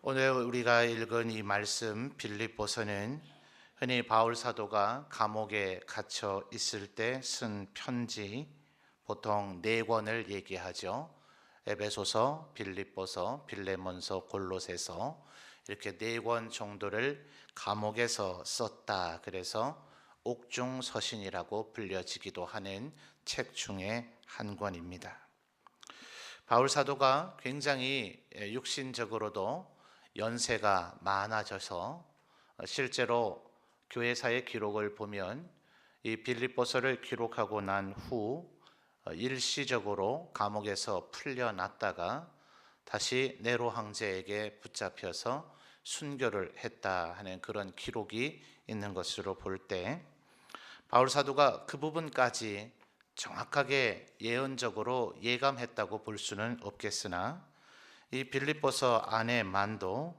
오늘 우리가 읽은 이 말씀 빌립보서는 흔히 바울 사도가 감옥에 갇혀 있을 때 쓴 편지, 보통 네 권을 얘기하죠. 에베소서, 빌립보서, 빌레몬서, 골로새서, 이렇게 네 권 정도를 감옥에서 썼다. 그래서 옥중서신이라고 불려지기도 하는 책 중에 한 권입니다. 바울 사도가 굉장히 육신적으로도 연세가 많아져서 실제로 교회사의 기록을 보면 이 빌립보서를 기록하고 난 후 일시적으로 감옥에서 풀려났다가 다시 네로 황제에게 붙잡혀서 순교를 했다 하는 그런 기록이 있는 것으로 볼 때, 바울 사도가 그 부분까지 정확하게 예언적으로 예감했다고 볼 수는 없겠으나, 이 빌립보서 안에만도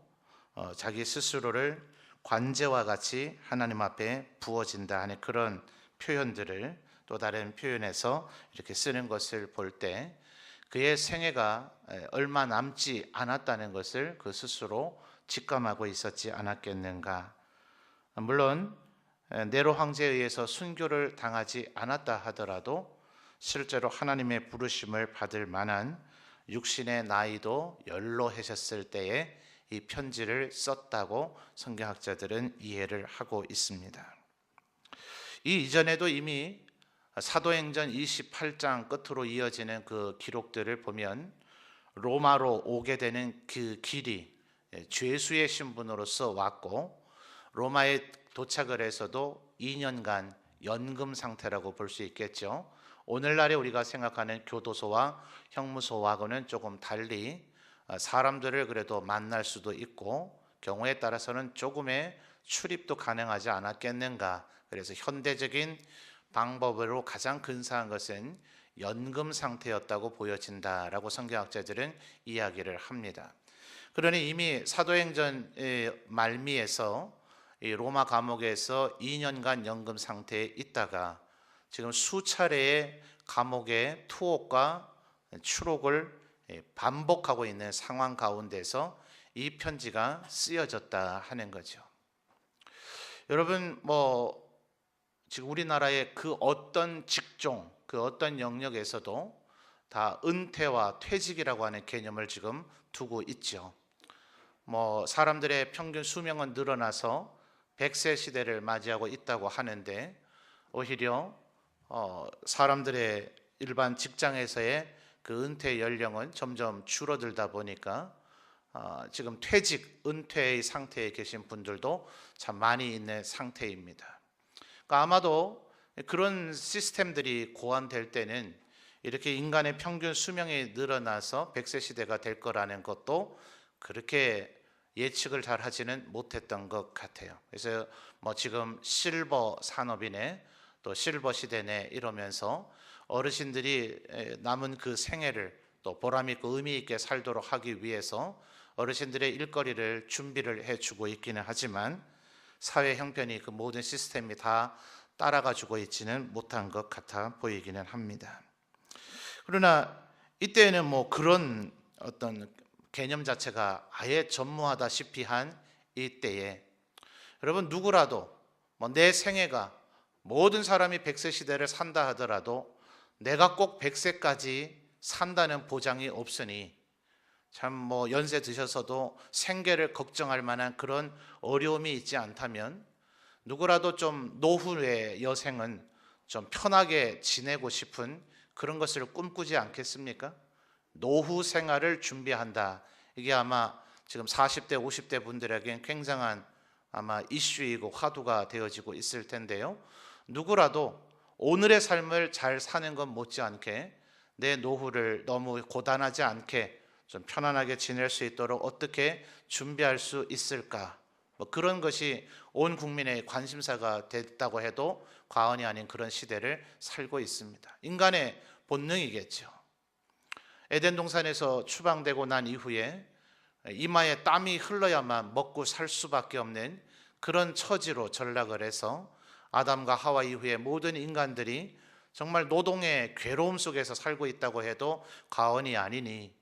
자기 스스로를 관제와 같이 하나님 앞에 부어진다 하는 그런 표현들을 또 다른 표현에서 이렇게 쓰는 것을 볼 때, 그의 생애가 얼마 남지 않았다는 것을 그 스스로 직감하고 있었지 않았겠는가. 물론 네로 황제에 의해서 순교를 당하지 않았다 하더라도 실제로 하나님의 부르심을 받을 만한 육신의 나이도 연로하셨을 때에 이 편지를 썼다고 성경학자들은 이해를 하고 있습니다. 이 이전에도 이미 사도행전 28장 끝으로 이어지는 그 기록들을 보면 로마로 오게 되는 그 길이 죄수의 신분으로서 왔고, 로마에 도착을 해서도 2년간 연금 상태라고 볼 수 있겠죠. 오늘날에 우리가 생각하는 교도소와 형무소하고는 조금 달리 사람들을 그래도 만날 수도 있고 경우에 따라서는 조금의 출입도 가능하지 않았겠는가. 그래서 현대적인 방법으로 가장 근사한 것은 연금 상태였다고 보여진다라고 성경학자들은 이야기를 합니다. 그러니 이미 사도행전 말미에서 이 로마 감옥에서 2년간 연금 상태에 있다가 지금 수차례의 감옥의 투옥과 추록을 반복하고 있는 상황 가운데서 이 편지가 쓰여졌다 하는 거죠. 여러분, 지금 우리나라의 그 어떤 직종, 그 어떤 영역에서도 다 은퇴와 퇴직이라고 하는 개념을 지금 두고 있죠. 사람들의 평균 수명은 늘어나서 100세 시대를 맞이하고 있다고 하는데, 오히려 사람들의 일반 직장에서의 그 은퇴 연령은 점점 줄어들다 보니까 지금 퇴직, 은퇴의 상태에 계신 분들도 참 많이 있는 상태입니다. 그러니까 아마도 그런 시스템들이 고안될 때는 이렇게 인간의 평균 수명이 늘어나서 100세 시대가 될 거라는 것도 그렇게 예측을 잘 하지는 못했던 것 같아요. 그래서 지금 실버 산업이네, 또 실버 시대네 이러면서 어르신들이 남은 그 생애를 또 보람 있고 의미 있게 살도록 하기 위해서 어르신들의 일거리를 준비를 해주고 있기는 하지만 사회 형편이 그 모든 시스템이 다 따라가지고 있지는 못한 것 같아 보이기는 합니다. 그러나 이때에는 그런 어떤 개념 자체가 아예 전무하다시피 한 이때에, 여러분 누구라도 내 생애가 모든 사람이 100세 시대를 산다 하더라도 내가 꼭 100세까지 산다는 보장이 없으니 참 연세 드셔서도 생계를 걱정할 만한 그런 어려움이 있지 않다면 누구라도 좀 노후의 여생은 좀 편하게 지내고 싶은 그런 것을 꿈꾸지 않겠습니까? 노후 생활을 준비한다. 이게 아마 지금 40대, 50대 분들에겐 굉장한 아마 이슈이고 화두가 되어지고 있을 텐데요. 누구라도 오늘의 삶을 잘 사는 것 못지않게 내 노후를 너무 고단하지 않게 좀 편안하게 지낼 수 있도록 어떻게 준비할 수 있을까? 그런 것이 온 국민의 관심사가 됐다고 해도 과언이 아닌 그런 시대를 살고 있습니다. 인간의 본능이겠죠. 에덴 동산에서 추방되고 난 이후에 이마에 땀이 흘러야만 먹고 살 수밖에 없는 그런 처지로 전락을 해서 아담과 하와 이후에 모든 인간들이 정말 노동의 괴로움 속에서 살고 있다고 해도 과언이 아니니,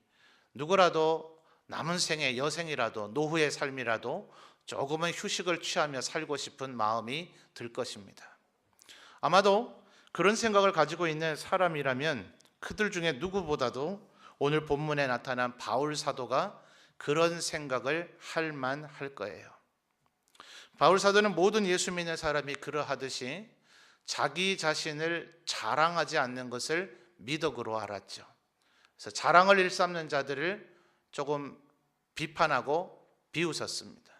누구라도 남은 생에 여생이라도 노후의 삶이라도 조금은 휴식을 취하며 살고 싶은 마음이 들 것입니다. 아마도 그런 생각을 가지고 있는 사람이라면 그들 중에 누구보다도 오늘 본문에 나타난 바울 사도가 그런 생각을 할 만할 거예요. 바울 사도는 모든 예수 믿는 사람이 그러하듯이 자기 자신을 자랑하지 않는 것을 미덕으로 알았죠. 그래서 자랑을 일삼는 자들을 조금 비판하고 비웃었습니다.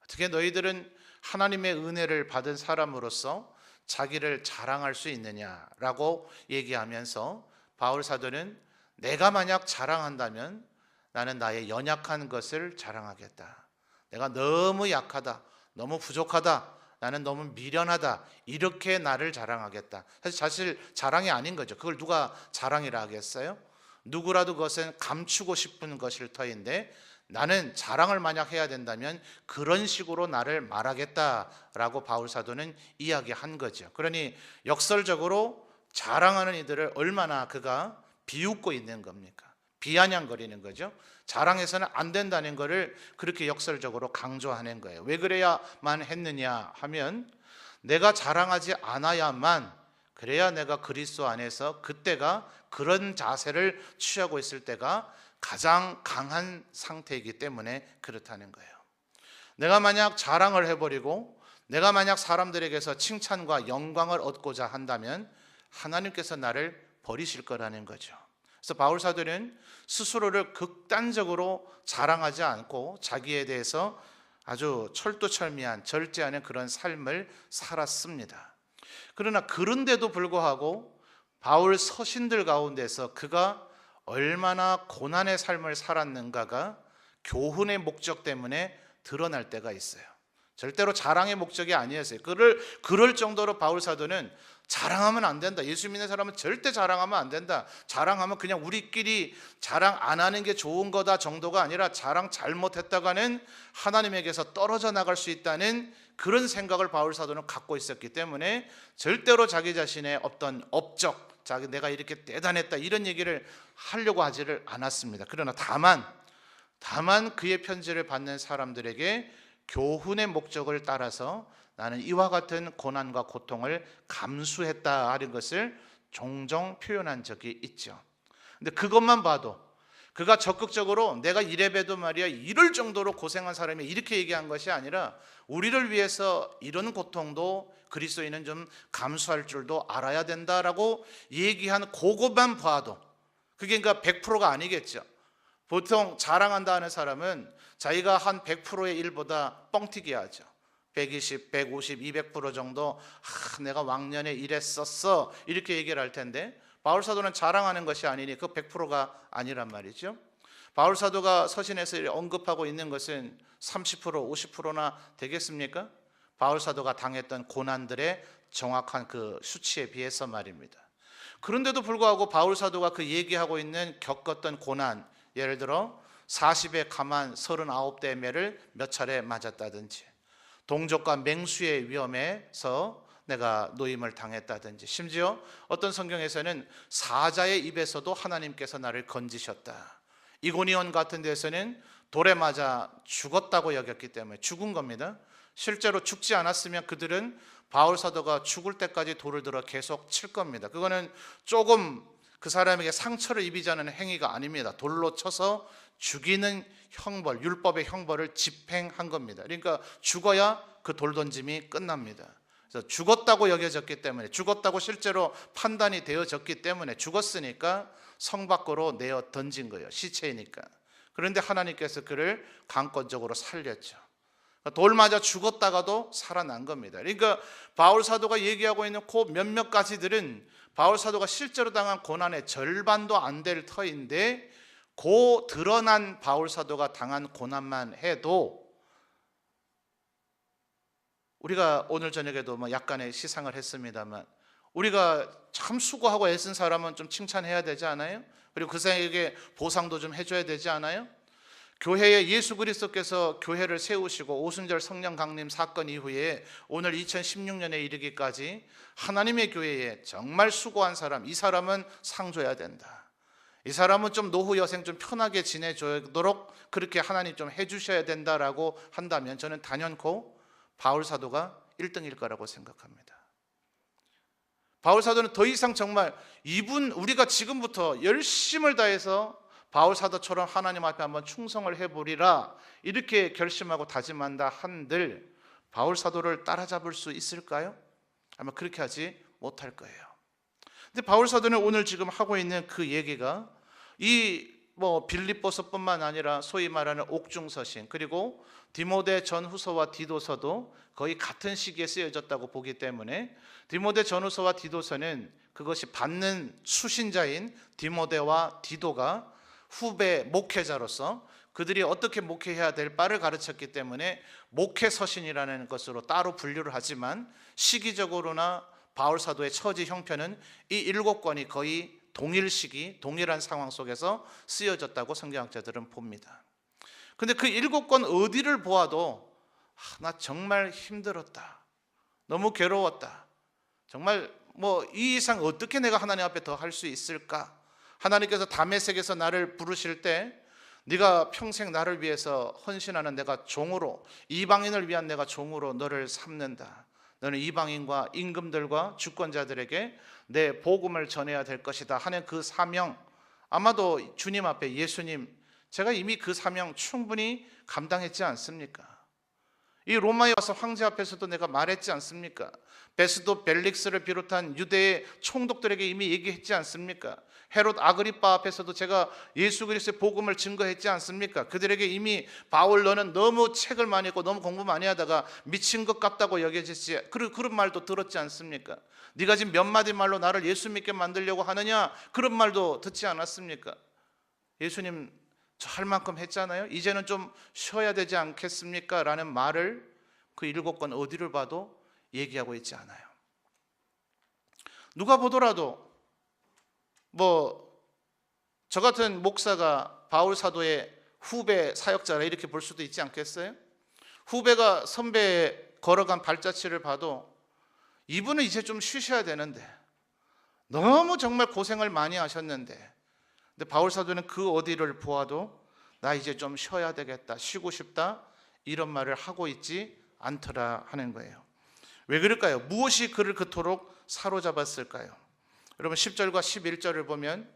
어떻게 너희들은 하나님의 은혜를 받은 사람으로서 자기를 자랑할 수 있느냐라고 얘기하면서 바울 사도는 내가 만약 자랑한다면 나는 나의 연약한 것을 자랑하겠다. 내가 너무 약하다, 너무 부족하다, 나는 너무 미련하다, 이렇게 나를 자랑하겠다. 사실 자랑이 아닌 거죠. 그걸 누가 자랑이라 하겠어요? 누구라도 그것은 감추고 싶은 것일 터인데 나는 자랑을 만약 해야 된다면 그런 식으로 나를 말하겠다라고 바울 사도는 이야기한 거죠. 그러니 역설적으로 자랑하는 이들을 얼마나 그가 비웃고 있는 겁니까? 비아냥거리는 거죠. 자랑해서는 안 된다는 것을 그렇게 역설적으로 강조하는 거예요. 왜 그래야만 했느냐 하면 내가 자랑하지 않아야만, 그래야 내가 그리스도 안에서 그때가 그런 자세를 취하고 있을 때가 가장 강한 상태이기 때문에 그렇다는 거예요. 내가 만약 자랑을 해버리고 내가 만약 사람들에게서 칭찬과 영광을 얻고자 한다면 하나님께서 나를 버리실 거라는 거죠. 그래서 바울 사도는 스스로를 극단적으로 자랑하지 않고 자기에 대해서 아주 철두철미한 절제하는 그런 삶을 살았습니다. 그러나 그런데도 불구하고 바울 서신들 가운데서 그가 얼마나 고난의 삶을 살았는가가 교훈의 목적 때문에 드러날 때가 있어요. 절대로 자랑의 목적이 아니었어요. 그럴 정도로 바울 사도는 자랑하면 안 된다. 예수 믿는 사람은 절대 자랑하면 안 된다. 자랑하면 그냥 우리끼리 자랑 안 하는 게 좋은 거다 정도가 아니라 자랑 잘못했다가는 하나님에게서 떨어져 나갈 수 있다는 그런 생각을 바울 사도는 갖고 있었기 때문에 절대로 자기 자신의 어떤 업적, 내가 이렇게 대단했다 이런 얘기를 하려고 하지를 않았습니다. 그러나 다만 그의 편지를 받는 사람들에게 교훈의 목적을 따라서 나는 이와 같은 고난과 고통을 감수했다 하는 것을 종종 표현한 적이 있죠. 근데 그것만 봐도 그가 적극적으로 내가 이래봬도 말이야 이럴 정도로 고생한 사람이 이렇게 얘기한 것이 아니라 우리를 위해서 이런 고통도 그리스도인은 좀 감수할 줄도 알아야 된다라고 얘기한 그것만 봐도 그게 그러니까 100%가 아니겠죠. 보통 자랑한다 하는 사람은 자기가 한 100%의 일보다 뻥튀기 하죠. 120, 150, 200% 정도 내가 왕년에 이랬었어 이렇게 얘기를 할 텐데 바울 사도는 자랑하는 것이 아니니 그 100%가 아니란 말이죠. 바울 사도가 서신에서 언급하고 있는 것은 30%, 50%나 되겠습니까? 바울 사도가 당했던 고난들의 정확한 그 수치에 비해서 말입니다. 그런데도 불구하고 바울 사도가 그 얘기하고 있는 겪었던 고난, 예를 들어 40에 가만 39대 매를 몇 차례 맞았다든지 동족과 맹수의 위험에서 내가 노임을 당했다든지 심지어 어떤 성경에서는 사자의 입에서도 하나님께서 나를 건지셨다. 이고니온 같은 데서는 돌에 맞아 죽었다고 여겼기 때문에 죽은 겁니다. 실제로 죽지 않았으면 그들은 바울 사도가 죽을 때까지 돌을 들어 계속 칠 겁니다. 그거는 조금 그 사람에게 상처를 입히자는 행위가 아닙니다. 돌로 쳐서 죽이는 형벌, 율법의 형벌을 집행한 겁니다. 그러니까 죽어야 그 돌 던짐이 끝납니다. 그래서 죽었다고 여겨졌기 때문에, 죽었다고 실제로 판단이 되어졌기 때문에 죽었으니까 성 밖으로 내어 던진 거예요. 시체이니까. 그런데 하나님께서 그를 강권적으로 살렸죠. 돌 맞아 죽었다가도 살아난 겁니다. 그러니까 바울 사도가 얘기하고 있는 그 몇몇 가지들은 바울 사도가 실제로 당한 고난의 절반도 안 될 터인데 그 드러난 바울 사도가 당한 고난만 해도 우리가 오늘 저녁에도 약간의 시상을 했습니다만 우리가 참 수고하고 애쓴 사람은 좀 칭찬해야 되지 않아요? 그리고 그 사람에게 보상도 좀 해줘야 되지 않아요? 교회에 예수 그리스도께서 교회를 세우시고 오순절 성령 강림 사건 이후에 오늘 2016년에 이르기까지 하나님의 교회에 정말 수고한 사람, 이 사람은 상 줘야 된다. 이 사람은 좀 노후 여생 좀 편하게 지내도록 그렇게 하나님 좀 해주셔야 된다라고 한다면 저는 단연코 바울 사도가 1등일 거라고 생각합니다. 바울 사도는 더 이상 정말 우리가 지금부터 열심을 다해서 바울 사도처럼 하나님 앞에 한번 충성을 해보리라 이렇게 결심하고 다짐한다 한들 바울 사도를 따라잡을 수 있을까요? 아마 그렇게 하지 못할 거예요. 근데 바울 사도는 오늘 지금 하고 있는 그 얘기가 빌립보서뿐만 아니라 소위 말하는 옥중서신 그리고 디모데 전후서와 디도서도 거의 같은 시기에 쓰여졌다고 보기 때문에 디모데 전후서와 디도서는 그것이 받는 수신자인 디모데와 디도가 후배 목회자로서 그들이 어떻게 목회해야 될 바를 가르쳤기 때문에 목회서신이라는 것으로 따로 분류를 하지만 시기적으로나 바울 사도의 처지 형편은 이 7권이 거의 동일 시기, 동일한 상황 속에서 쓰여졌다고 성경학자들은 봅니다. 근데 그 7권 어디를 보아도 나 정말 힘들었다, 너무 괴로웠다, 정말 이 이상 어떻게 내가 하나님 앞에 더 할 수 있을까? 하나님께서 다메섹에서 나를 부르실 때 네가 평생 나를 위해서 헌신하는 내가 종으로, 이방인을 위한 내가 종으로 너를 삼는다. 너는 이방인과 임금들과 주권자들에게 내 복음을 전해야 될 것이다 하는 그 사명, 아마도 주님 앞에 예수님, 제가 이미 그 사명 충분히 감당했지 않습니까? 이 로마에 와서 황제 앞에서도 내가 말했지 않습니까? 베스도 벨릭스를 비롯한 유대의 총독들에게 이미 얘기했지 않습니까? 헤롯 아그리빠 앞에서도 제가 예수 그리스도의 복음을 증거했지 않습니까? 그들에게 이미 바울 너는 너무 책을 많이 읽고 너무 공부 많이 하다가 미친 것 같다고 여겨졌지, 그런 말도 들었지 않습니까? 네가 지금 몇 마디 말로 나를 예수 믿게 만들려고 하느냐, 그런 말도 듣지 않았습니까? 예수님 저 할 만큼 했잖아요, 이제는 좀 쉬어야 되지 않겠습니까? 라는 말을 그 7권 어디를 봐도 얘기하고 있지 않아요. 누가 보더라도 저 같은 목사가 바울 사도의 후배 사역자라 이렇게 볼 수도 있지 않겠어요? 후배가 선배의 걸어간 발자취를 봐도 이분은 이제 좀 쉬셔야 되는데, 너무 정말 고생을 많이 하셨는데, 근데 바울 사도는 그 어디를 보아도 나 이제 좀 쉬어야 되겠다, 쉬고 싶다, 이런 말을 하고 있지 않더라 하는 거예요. 왜 그럴까요? 무엇이 그를 그토록 사로잡았을까요? 여러분 10절과 11절을 보면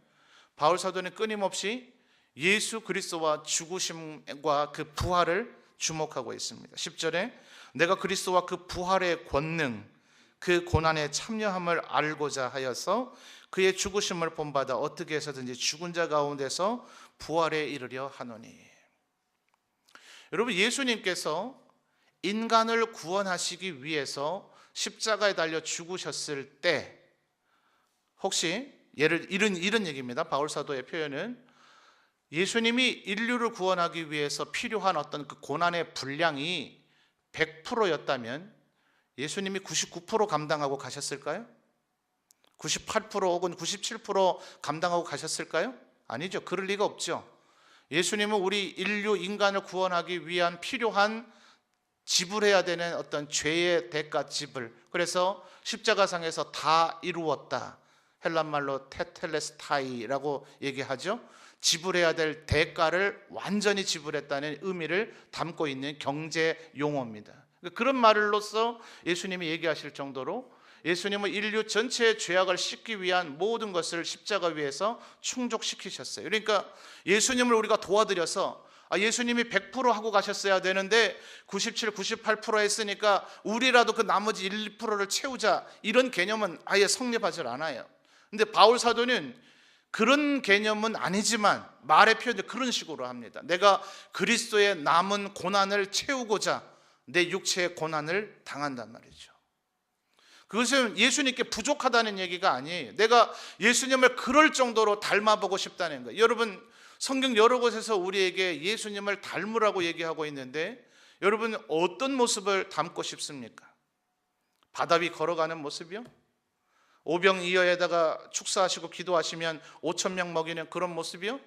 바울 사도는 끊임없이 예수 그리스도와 죽으심과 그 부활을 주목하고 있습니다. 10절에 내가 그리스도와 그 부활의 권능, 그 고난에 참여함을 알고자 하여서 그의 죽으심을 본받아 어떻게 해서든지 죽은 자 가운데서 부활에 이르려 하노니. 여러분 예수님께서 인간을 구원하시기 위해서 십자가에 달려 죽으셨을 때, 혹시 이런 얘기입니다. 바울 사도의 표현은 예수님이 인류를 구원하기 위해서 필요한 어떤 그 고난의 분량이 100%였다면 예수님이 99% 감당하고 가셨을까요? 98% 혹은 97% 감당하고 가셨을까요? 아니죠. 그럴 리가 없죠. 예수님은 우리 인간을 구원하기 위한 필요한 지불해야 되는 어떤 죄의 대가 지불, 그래서 십자가상에서 다 이루었다, 헬란말로 테텔레스타이라고 얘기하죠. 지불해야 될 대가를 완전히 지불했다는 의미를 담고 있는 경제 용어입니다. 그런 말로써 예수님이 얘기하실 정도로 예수님은 인류 전체의 죄악을 씻기 위한 모든 것을 십자가 위에서 충족시키셨어요. 그러니까 예수님을 우리가 도와드려서 예수님이 100% 하고 가셨어야 되는데 97, 98% 했으니까 우리라도 그 나머지 1, 2%를 채우자, 이런 개념은 아예 성립하지 않아요. 근데 바울 사도는 그런 개념은 아니지만 말의 표현을 그런 식으로 합니다. 내가 그리스도의 남은 고난을 채우고자 내 육체의 고난을 당한단 말이죠. 그것은 예수님께 부족하다는 얘기가 아니에요. 내가 예수님을 그럴 정도로 닮아보고 싶다는 거예요. 여러분 성경 여러 곳에서 우리에게 예수님을 닮으라고 얘기하고 있는데, 여러분 어떤 모습을 닮고 싶습니까? 바다 위 걸어가는 모습이요? 오병이어에다가 축사하시고 기도하시면 5,000명 먹이는 그런 모습이요?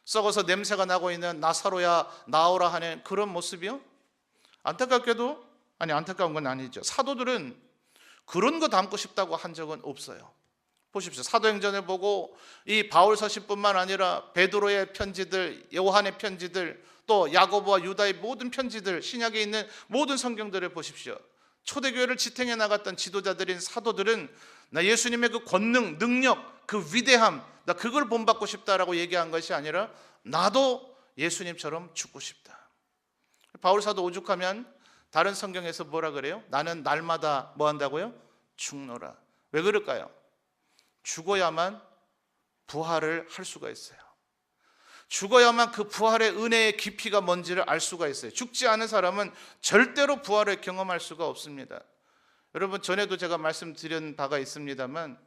썩어서 냄새가 나고 있는 나사로야 나오라 하는 그런 모습이요? 안타깝게도, 안타까운 건 아니죠. 사도들은 그런 거 담고 싶다고 한 적은 없어요. 보십시오. 사도행전을 보고 이 바울서신뿐만 아니라 베드로의 편지들, 요한의 편지들, 또 야고보와 유다의 모든 편지들, 신약에 있는 모든 성경들을 보십시오. 초대교회를 지탱해 나갔던 지도자들인 사도들은 나 예수님의 그 권능, 능력, 그 위대함, 나 그걸 본받고 싶다라고 얘기한 것이 아니라 나도 예수님처럼 죽고 싶다. 바울 사도 오죽하면 다른 성경에서 뭐라 그래요? 나는 날마다 뭐 한다고요? 죽노라. 왜 그럴까요? 죽어야만 부활을 할 수가 있어요. 죽어야만 그 부활의 은혜의 깊이가 뭔지를 알 수가 있어요. 죽지 않은 사람은 절대로 부활을 경험할 수가 없습니다. 여러분, 전에도 제가 말씀드린 바가 있습니다만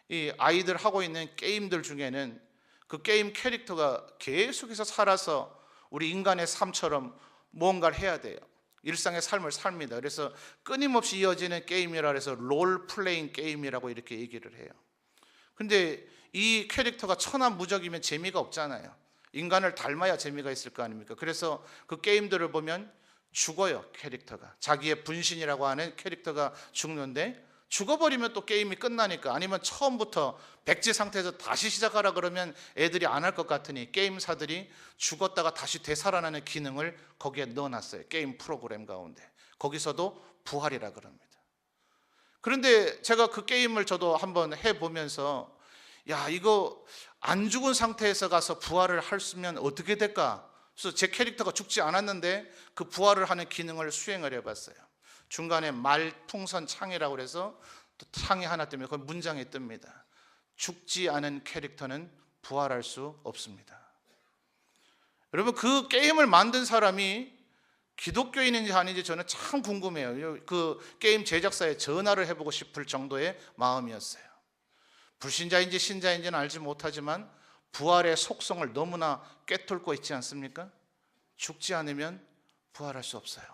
이 아이들 하고 있는 게임들 중에는 그 게임 캐릭터가 계속해서 살아서 우리 인간의 삶처럼 무언가를 해야 돼요. 일상의 삶을 삽니다. 그래서 끊임없이 이어지는 게임이라 해서 롤플레잉 게임이라고 이렇게 얘기를 해요. 근데 이 캐릭터가 천하무적이면 재미가 없잖아요. 인간을 닮아야 재미가 있을 거 아닙니까? 그래서 그 게임들을 보면 죽어요, 캐릭터가. 자기의 분신이라고 하는 캐릭터가 죽는데 죽어버리면 또 게임이 끝나니까, 아니면 처음부터 백지 상태에서 다시 시작하라 그러면 애들이 안 할 것 같으니 게임사들이 죽었다가 다시 되살아나는 기능을 거기에 넣어놨어요. 게임 프로그램 가운데. 거기서도 부활이라 그럽니다. 그런데 제가 그 게임을 저도 한번 해보면서 야, 이거 안 죽은 상태에서 가서 부활을 했으면 어떻게 될까? 그래서 제 캐릭터가 죽지 않았는데 그 부활을 하는 기능을 수행을 해봤어요. 중간에 말풍선 창이라고 해서 또 창이 하나 뜨면 그 문장이 뜹니다. 죽지 않은 캐릭터는 부활할 수 없습니다. 여러분, 그 게임을 만든 사람이 기독교인인지 아닌지 저는 참 궁금해요. 그 게임 제작사에 전화를 해보고 싶을 정도의 마음이었어요. 불신자인지 신자인지는 알지 못하지만 부활의 속성을 너무나 꿰뚫고 있지 않습니까? 죽지 않으면 부활할 수 없어요.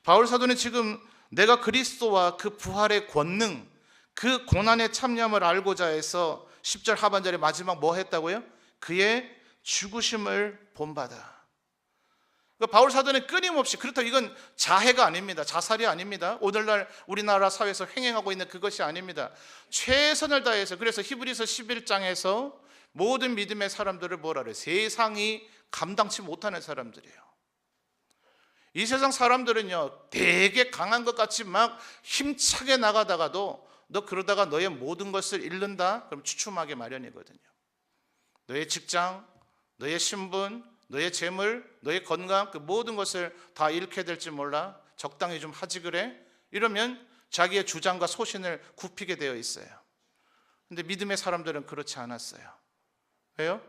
바울 사도는 지금 내가 그리스도와 그 부활의 권능, 그 고난의 참념을 알고자 해서 10절 하반절에 마지막 뭐 했다고요? 그의 죽으심을 본받아. 그러니까 바울 사도는 끊임없이, 그렇다고 이건 자해가 아닙니다. 자살이 아닙니다. 오늘날 우리나라 사회에서 횡행하고 있는 그것이 아닙니다. 최선을 다해서, 그래서 히브리서 11장에서 모든 믿음의 사람들을 뭐라 그래요? 세상이 감당치 못하는 사람들이에요. 이 세상 사람들은요, 되게 강한 것 같이 막 힘차게 나가다가도 너 그러다가 너의 모든 것을 잃는다? 그럼 주춤하게 마련이거든요. 너의 직장, 너의 신분, 너의 재물, 너의 건강, 그 모든 것을 다 잃게 될지 몰라. 적당히 좀 하지 그래? 이러면 자기의 주장과 소신을 굽히게 되어 있어요. 근데 믿음의 사람들은 그렇지 않았어요. 왜요?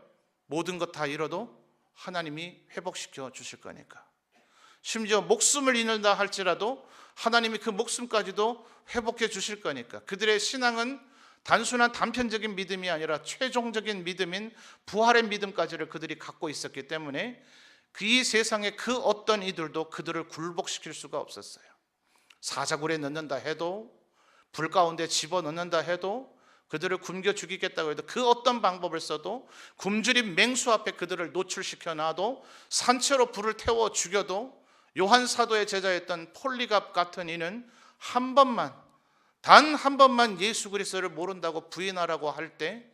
모든 것 다 잃어도 하나님이 회복시켜 주실 거니까. 심지어 목숨을 잃는다 할지라도 하나님이 그 목숨까지도 회복해 주실 거니까. 그들의 신앙은 단순한 단편적인 믿음이 아니라 최종적인 믿음인 부활의 믿음까지를 그들이 갖고 있었기 때문에 이 세상의 그 어떤 이들도 그들을 굴복시킬 수가 없었어요. 사자굴에 넣는다 해도, 불 가운데 집어넣는다 해도, 그들을 굶겨 죽이겠다고 해도, 그 어떤 방법을 써도, 굶주린 맹수 앞에 그들을 노출시켜 놔도, 산채로 불을 태워 죽여도, 요한 사도의 제자였던 폴리갑 같은 이는 한 번만, 단 한 번만 예수 그리스도를 모른다고 부인하라고 할 때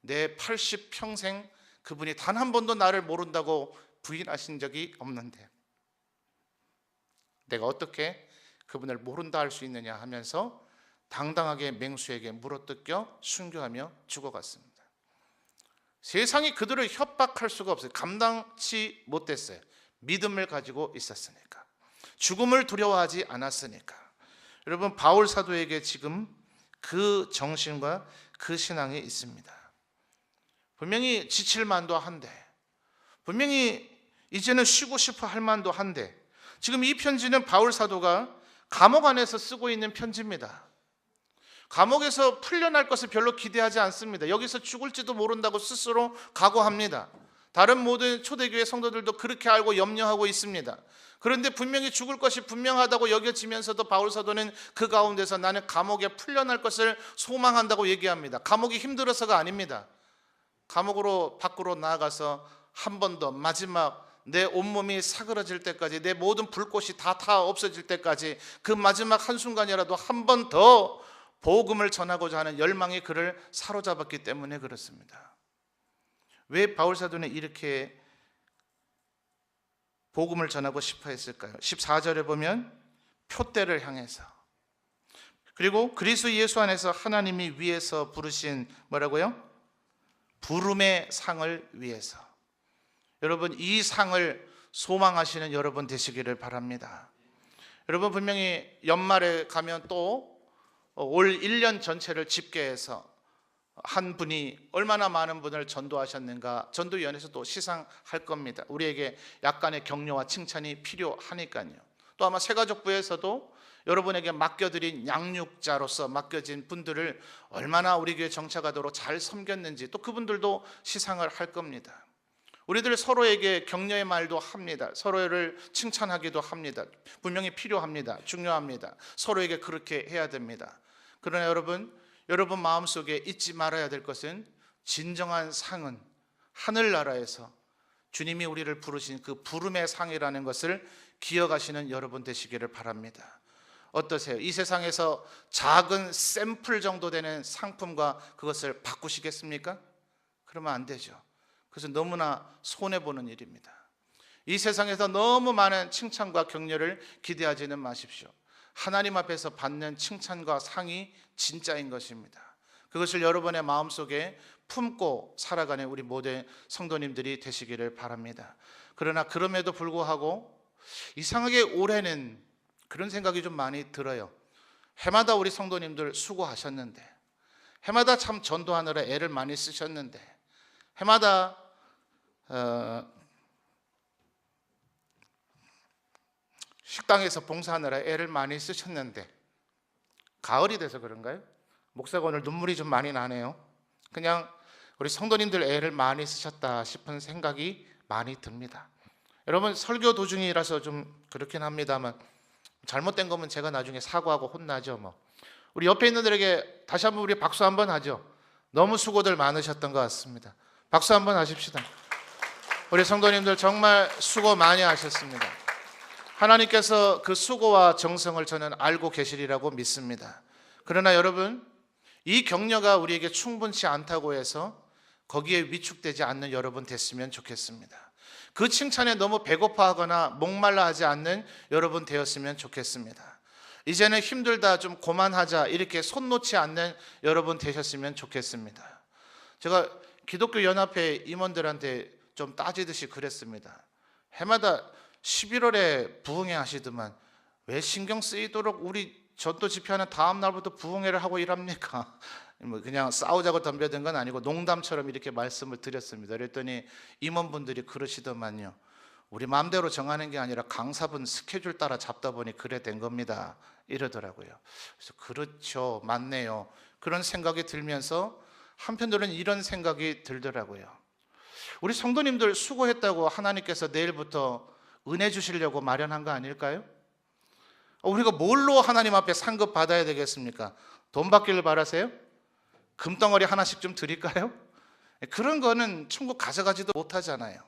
내 80평생 그분이 단 한 번도 나를 모른다고 부인하신 적이 없는데 내가 어떻게 그분을 모른다 할 수 있느냐 하면서 당당하게 맹수에게 물어뜯겨 순교하며 죽어갔습니다. 세상이 그들을 협박할 수가 없어요. 감당치 못했어요. 믿음을 가지고 있었으니까, 죽음을 두려워하지 않았으니까. 여러분, 바울 사도에게 지금 그 정신과 그 신앙이 있습니다. 분명히 지칠 만도 한데, 분명히 이제는 쉬고 싶어 할 만도 한데, 지금 이 편지는 바울 사도가 감옥 안에서 쓰고 있는 편지입니다. 감옥에서 풀려날 것을 별로 기대하지 않습니다. 여기서 죽을지도 모른다고 스스로 각오합니다. 다른 모든 초대교회 성도들도 그렇게 알고 염려하고 있습니다. 그런데 분명히 죽을 것이 분명하다고 여겨지면서도 바울 사도는 그 가운데서 나는 감옥에 풀려날 것을 소망한다고 얘기합니다. 감옥이 힘들어서가 아닙니다. 감옥으로 밖으로 나아가서 한 번 더, 마지막 내 온몸이 사그러질 때까지, 내 모든 불꽃이 다 없어질 때까지, 그 마지막 한순간이라도 한 번 더 복음을 전하고자 하는 열망이 그를 사로잡았기 때문에 그렇습니다. 왜 바울 사도는 이렇게 복음을 전하고 싶어 했을까요? 14절에 보면 표대를 향해서, 그리고 그리스도 예수 안에서 하나님이 위에서 부르신 뭐라고요? 부름의 상을 위해서. 여러분, 이 상을 소망하시는 여러분 되시기를 바랍니다. 여러분, 분명히 연말에 가면 또 올 1년 전체를 집계해서 한 분이 얼마나 많은 분을 전도하셨는가 전도위원회에서 또 시상할 겁니다. 우리에게 약간의 격려와 칭찬이 필요하니까요. 또 아마 새가족부에서도 여러분에게 맡겨드린 양육자로서 맡겨진 분들을 얼마나 우리 교회 정착하도록 잘 섬겼는지 또 그분들도 시상을 할 겁니다. 우리들 서로에게 격려의 말도 합니다. 서로를 칭찬하기도 합니다. 분명히 필요합니다. 중요합니다. 서로에게 그렇게 해야 됩니다. 그러나 여러분 마음속에 잊지 말아야 될 것은 진정한 상은 하늘나라에서 주님이 우리를 부르신 그 부름의 상이라는 것을 기억하시는 여러분 되시기를 바랍니다. 어떠세요? 이 세상에서 작은 샘플 정도 되는 상품과 그것을 바꾸시겠습니까? 그러면 안 되죠. 그래서 너무나 손해보는 일입니다. 이 세상에서 너무 많은 칭찬과 격려를 기대하지는 마십시오. 하나님 앞에서 받는 칭찬과 상이 진짜인 것입니다. 그것을 여러분의 마음속에 품고 살아가는 우리 모든 성도님들이 되시기를 바랍니다. 그러나 그럼에도 불구하고 이상하게 올해는 그런 생각이 좀 많이 들어요. 해마다 우리 성도님들 수고하셨는데, 해마다 참 전도하느라 애를 많이 쓰셨는데, 해마다 식당에서 봉사하느라 애를 많이 쓰셨는데, 가을이 돼서 그런가요? 목사가 오늘 눈물이 좀 많이 나네요. 그냥 우리 성도님들 애를 많이 쓰셨다 싶은 생각이 많이 듭니다. 여러분, 설교 도중이라서 좀 그렇긴 합니다만 잘못된 거면 제가 나중에 사과하고 혼나죠. 우리 옆에 있는 분들에게 다시 한번 우리 박수 한번 하죠. 너무 수고들 많으셨던 것 같습니다. 박수 한번 하십시다. 우리 성도님들 정말 수고 많이 하셨습니다. 하나님께서 그 수고와 정성을 저는 알고 계시리라고 믿습니다. 그러나 여러분, 이 격려가 우리에게 충분치 않다고 해서 거기에 위축되지 않는 여러분 됐으면 좋겠습니다. 그 칭찬에 너무 배고파하거나 목말라 하지 않는 여러분 되었으면 좋겠습니다. 이제는 힘들다, 좀 그만하자, 이렇게 손 놓지 않는 여러분 되셨으면 좋겠습니다. 제가 기독교 연합회 임원들한테 좀 따지듯이 그랬습니다. 해마다 11월에 부흥회 하시더만 왜 신경 쓰이도록 우리 전도 집회하는 다음 날부터 부흥회를 하고 일합니까? 그냥 싸우자고 덤벼든 건 아니고 농담처럼 이렇게 말씀을 드렸습니다. 그랬더니 임원분들이 그러시더만요. 우리 마음대로 정하는 게 아니라 강사분 스케줄 따라 잡다 보니 그래 된 겁니다. 이러더라고요. 그래서 그렇죠, 맞네요. 그런 생각이 들면서 한편으로는 이런 생각이 들더라고요. 우리 성도님들 수고했다고 하나님께서 내일부터 은혜 주시려고 마련한 거 아닐까요? 우리가 뭘로 하나님 앞에 상급 받아야 되겠습니까? 돈 받기를 바라세요? 금덩어리 하나씩 좀 드릴까요? 그런 거는 천국 가져가지도 못하잖아요.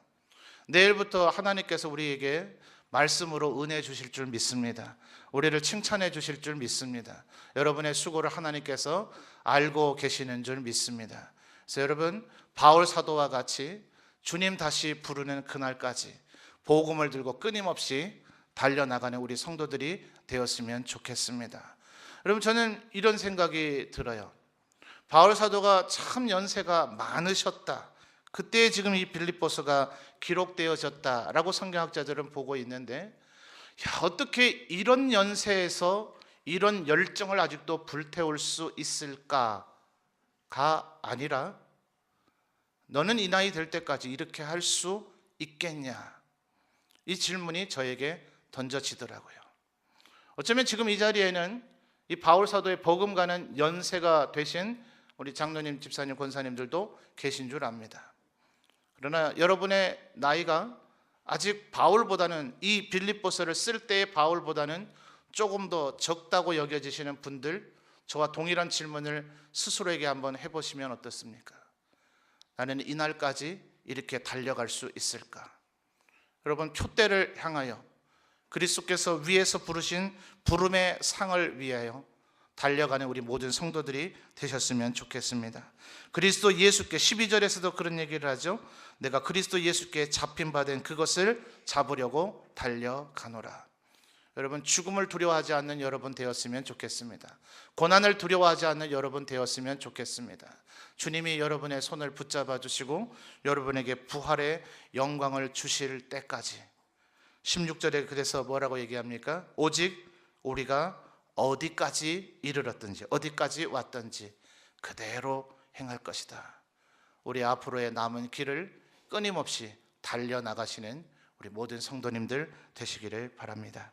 내일부터 하나님께서 우리에게 말씀으로 은혜 주실 줄 믿습니다. 우리를 칭찬해 주실 줄 믿습니다. 여러분의 수고를 하나님께서 알고 계시는 줄 믿습니다. 그래서 여러분, 바울 사도와 같이 주님 다시 부르는 그날까지 복음을 들고 끊임없이 달려나가는 우리 성도들이 되었으면 좋겠습니다. 여러분, 저는 이런 생각이 들어요. 바울 사도가 참 연세가 많으셨다, 그때 지금 이 빌립보서가 기록되어졌다라고 성경학자들은 보고 있는데, 어떻게 이런 연세에서 이런 열정을 아직도 불태울 수 있을까가 아니라 너는 이 나이 될 때까지 이렇게 할 수 있겠냐, 이 질문이 저에게 던져지더라고요. 어쩌면 지금 이 자리에는 이 바울 사도의 버금가는 연세가 되신 우리 장로님, 집사님, 권사님들도 계신 줄 압니다. 그러나 여러분의 나이가 아직 바울보다는, 이 빌립보서를 쓸 때의 바울보다는 조금 더 적다고 여겨지시는 분들, 저와 동일한 질문을 스스로에게 한번 해보시면 어떻습니까? 나는 이날까지 이렇게 달려갈 수 있을까? 여러분, 표대를 향하여 그리스도께서 위에서 부르신 부름의 상을 위하여 달려가는 우리 모든 성도들이 되셨으면 좋겠습니다. 그리스도 예수께 12절에서도 그런 얘기를 하죠. 내가 그리스도 예수께 잡힌 바 된 그것을 잡으려고 달려가노라. 여러분, 죽음을 두려워하지 않는 여러분 되었으면 좋겠습니다. 고난을 두려워하지 않는 여러분 되었으면 좋겠습니다. 주님이 여러분의 손을 붙잡아 주시고 여러분에게 부활의 영광을 주실 때까지. 16절에 그래서 뭐라고 얘기합니까? 오직 우리가 어디까지 이르렀든지 어디까지 왔든지 그대로 행할 것이다. 우리 앞으로의 남은 길을 끊임없이 달려나가시는 우리 모든 성도님들 되시기를 바랍니다.